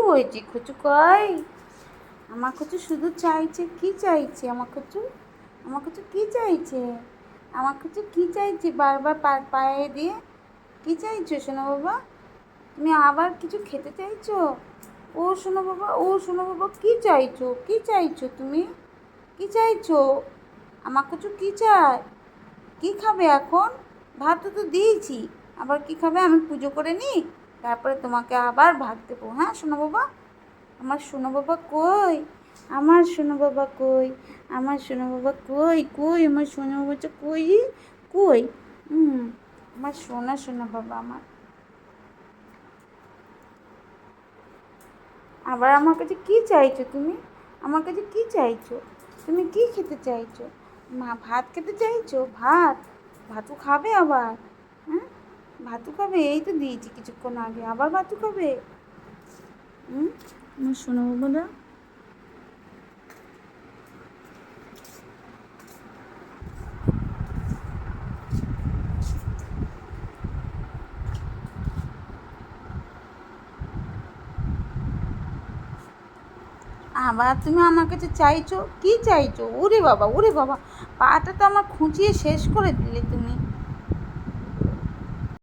হয়েছে কচু? কই আমার কচু শুধু চাইছে, কি চাইছে আমার কচু? আমার কচু কি চাইছে? আমার কচু কি চাইছে বারবার পায়ে দিয়ে? কি চাইছো সোনা বাবা? তুমি আবার কিছু খেতে চাইছো? ও সোনা বাবা, ও সোনা বাবা, কি চাইছো? কি চাইছো তুমি? কি চাইছো? আমার কচু কি চায়? কি খাবে এখন? ভাত তো দিয়েছি, আবার কি খাবে? আমি পুজো করে নিই, তারপরে তোমাকে আবার ভাত দেবো। হ্যাঁ সোনা বাবা? আমার সোনা বাবা কই? আমার সোনা বাবা কই? আমার সোনা বাবা কই? কই আমার সোনা বাবাটা কই? কই? আমার সোনা সোনা বাবা আমার। আবার আমার কাছে কি চাইছো তুমি? আমার কাছে কি চাইছো? তুমি কি খেতে চাইছো? মা ভাত খেতে চাইছো? ভাত? ভাতু খাবে আবার? হ্যাঁ, ভাতু খাবে? এই তো দিয়েছি কিছুক্ষণ আগে, আবার ভাতু খাবে? আমার সোনা বাবারা। আবার তুমি আমার কাছে চাইছো? কি চাইছো? ওরে বাবা, ওরে বাবা, পাটা তো আমার খুঁচিয়ে শেষ করে দিলে তুমি।